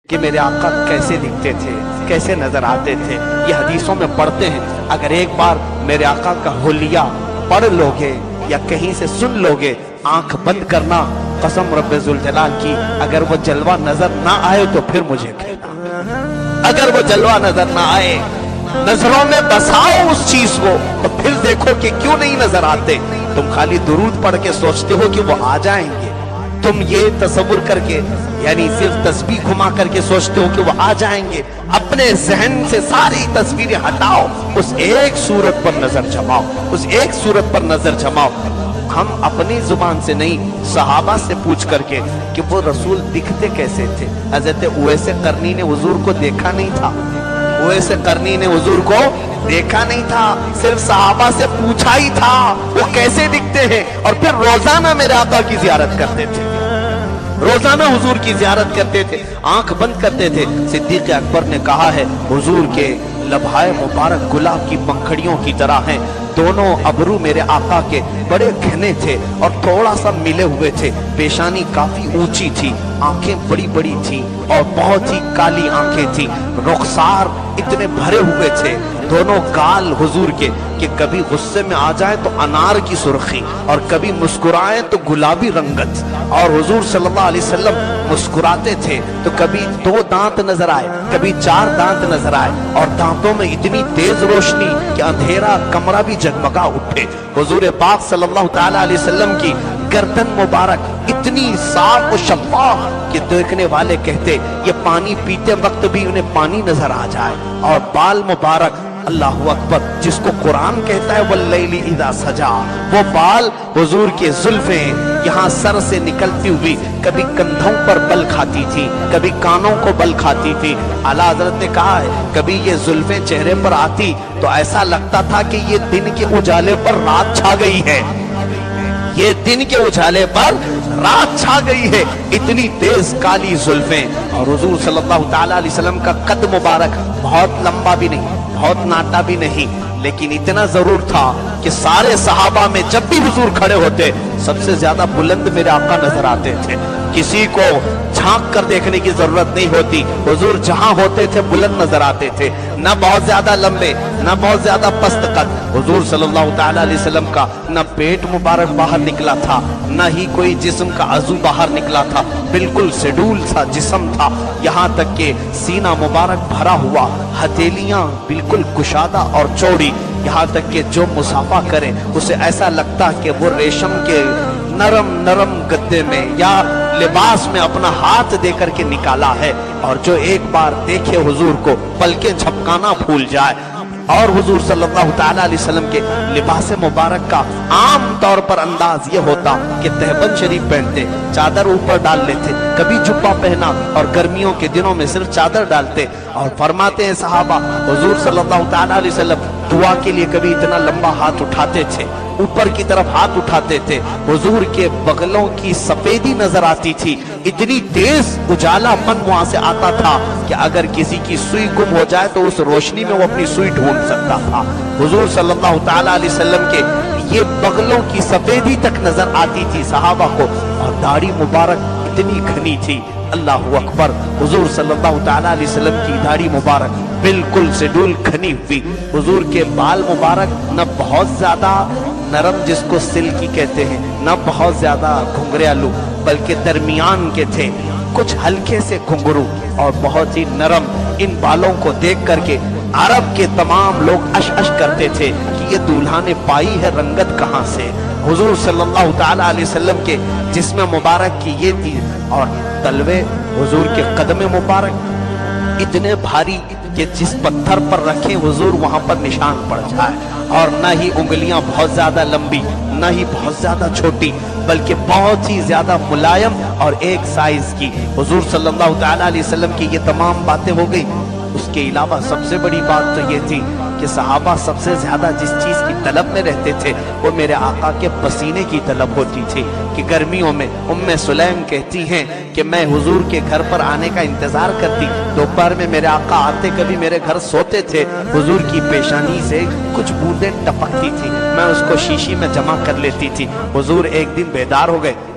کہ میرے آقا کیسے دکھتے تھے، کیسے نظر آتے تھے، یہ حدیثوں میں پڑھتے ہیں۔ اگر ایک بار میرے آقا کا حلیہ پڑھ لوگے یا کہیں سے سن لوگے، آنکھ بند کرنا، قسم رب ذوالجلال کی، اگر وہ جلوہ نظر نہ آئے تو پھر مجھے کہنا، اگر وہ جلوہ نظر نہ آئے، نظروں میں بساؤ اس چیز کو، تو پھر دیکھو کہ کیوں نہیں نظر آتے۔ تم خالی درود پڑھ کے سوچتے ہو کہ وہ آ جائیں گے، تم یہ تصور کر کے یعنی صرف تسبیح گھما کر کے سوچتے ہو کہ وہ آ جائیں گے۔ اپنے ذہن سے ساری تصویریں ہٹاؤ، اس ایک صورت پر نظر جماؤ، اس ایک صورت پر نظر جماؤ۔ ہم اپنی زبان سے نہیں، صحابہ سے پوچھ کر کے کہ وہ رسول دکھتے کیسے تھے۔ حضرت اویس قرنی نے حضور کو دیکھا نہیں تھا، اویس قرنی نے حضور کو دیکھا نہیں تھا، صرف صحابہ سے پوچھا ہی تھا وہ کیسے دکھتے ہیں، اور پھر روزانہ میرے آقا کی زیارت کرتے تھے، روزانہ حضور کی زیارت کرتے تھے، آنکھ بند کرتے تھے۔ صدیق اکبر نے کہا ہے حضور کے لبھائے مبارک گلاب کی پنکھڑیوں کی طرح ہیں، دونوں ابرو میرے آقا کے بڑے گھنے تھے اور تھوڑا سا ملے ہوئے تھے، پیشانی کافی اونچی تھی، آنکھیں بڑی بڑی تھی اور بہت ہی کالی آنکھیں تھی، رخسار اتنے بھرے ہوئے تھے، دونوں گال حضور کے کہ کبھی غصے میں آ جائے تو انار کی سرخی اور کبھی مسکرائیں تو گلابی رنگت، اور حضور صلی اللہ علیہ وسلم مسکراتے تھے تو کبھی 2 دانت نظر آئے، کبھی 4 دانت نظر آئے، اور دانتوں میں اتنی تیز روشنی کہ اندھیرا کمرہ بھی جگمگا اٹھے۔ حضور پاک صلی اللہ تعالی علیہ وسلم کی گردن مبارک اتنی صاف و شفاف کہ دیکھنے والے کہتے یہ پانی پیتے وقت بھی انہیں پانی نظر آ جائے، اور بال مبارک، اللہ اکبر، جس کو قرآن کہتا ہے واللیل اذا سجا، وہ بال حضور کے زلفیں یہاں سر سے نکلتی ہوئی کبھی کندھوں پر بل کھاتی تھی، کبھی کانوں کو بل کھاتی تھی۔ اعلیٰ حضرت نے کہا ہے کبھی یہ زلفیں چہرے پر آتی تو ایسا لگتا تھا کہ یہ دن کے اجالے پر رات چھا گئی ہے، یہ دن کے اجالے پر رات چھا گئی ہے، اتنی تیز کالی زلفیں۔ اور حضور صلی اللہ تعالی علیہ وسلم کا قد مبارک بہت لمبا بھی نہیں، بہت ناٹا بھی نہیں، لیکن اتنا ضرور تھا کہ سارے صحابہ میں جب بھی حضور کھڑے ہوتے سب سے زیادہ بلند میرے آقا نظر آتے تھے، کسی کو جھانک کر دیکھنے کی ضرورت نہیں ہوتی، حضور جہاں ہوتے تھے بلند نظر آتے تھے، نہ بہت زیادہ لمبے نہ بہت زیادہ پست قد۔ حضور صلی اللہ تعالی علیہ وسلم کا نہ پیٹ مبارک باہر نکلا تھا، نہ ہی کوئی جسم کا عضو باہر نکلا تھا، بالکل سیڈول سا جسم تھا، یہاں تک کہ سینہ مبارک بھرا ہوا، ہتھیلیاں بالکل کشادہ اور چوڑی، یہاں تک کہ جو مصافحہ کرے اسے ایسا لگتا کہ وہ ریشم کے نرم نرم گدے میں یا لباس میں اپنا ہاتھ دے کر کے نکالا ہے، اور جو ایک بار دیکھے حضور کو پلکیں جھپکانا بھول جائے۔ اور حضور صلی اللہ تعالی علیہ وسلم کے لباس مبارک کا عام طور پر انداز یہ ہوتا کہ تہبند شریف پہنتے، چادر اوپر ڈال لیتے، کبھی جبہ پہنا، اور گرمیوں کے دنوں میں صرف چادر ڈالتے۔ اور فرماتے ہیں صحابہ حضور صلی اللہ تعالی علیہ وسلم دعا کے لیے کبھی اتنا لمبا ہاتھ اٹھاتے تھے، اوپر کی طرف ہاتھ اٹھاتے تھے، حضور کے بغلوں کی سفیدی نظر آتی تھی، اتنی تیز اجالا پن وہاں سے آتا تھا کہ اگر کسی کی سوئی گم ہو جائے تو اس روشنی میں وہ اپنی سوئی ڈھونڈ سکتا تھا۔ حضور صلی اللہ تعالی علیہ وسلم کے یہ بغلوں کی سفیدی تک نظر آتی تھی صحابہ کو، اور داڑھی مبارک اتنی گھنی تھی، اللہ اکبر، حضور صلی اللہ تعالی علیہ وسلم کی داڑھی مبارک بالکل سیڈول گھنی ہوئی، حضور کے بال مبارک نہ بہت زیادہ نرم جس کو سلکی کہتے ہیں، نہ بہت زیادہ گھنگریالو، بلکہ درمیان کے تھے، کچھ ہلکے سے گھنگرو اور بہت ہی نرم۔ ان بالوں کو دیکھ کر کے عرب کے تمام لوگ اش اش کرتے تھے کہ یہ دولہا نے پائی ہے رنگت کہاں سے۔ حضور صلی اللہ تعالی علیہ وسلم کے جسم مبارک کی یہ تھی، اور تلوے حضور کے قدم مبارک اتنے بھاری کہ جس پتھر پر رکھیں حضور وہاں پر نشان پڑ جائے، اور نہ ہی انگلیاں بہت زیادہ لمبی نہ ہی بہت زیادہ چھوٹی، بلکہ بہت ہی زیادہ ملائم اور ایک سائز کی۔ حضور صلی اللہ تعالی علیہ وسلم کی یہ تمام باتیں ہو گئی، اس کے علاوہ سب سے بڑی بات تو یہ تھی کہ صحابہ سب سے زیادہ جس چیز کی طلب میں رہتے تھے وہ میرے آقا کے پسینے کی طلب ہوتی تھی، کہ گرمیوں میں ام سلیم کہتی ہیں کہ میں حضور کے گھر پر آنے کا انتظار کرتی، دوپہر میں میرے آقا آتے، کبھی میرے گھر سوتے تھے، حضور کی پیشانی سے کچھ بوندیں ٹپکتی تھی، میں اس کو شیشی میں جمع کر لیتی تھی۔ حضور ایک دن بیدار ہو گئے،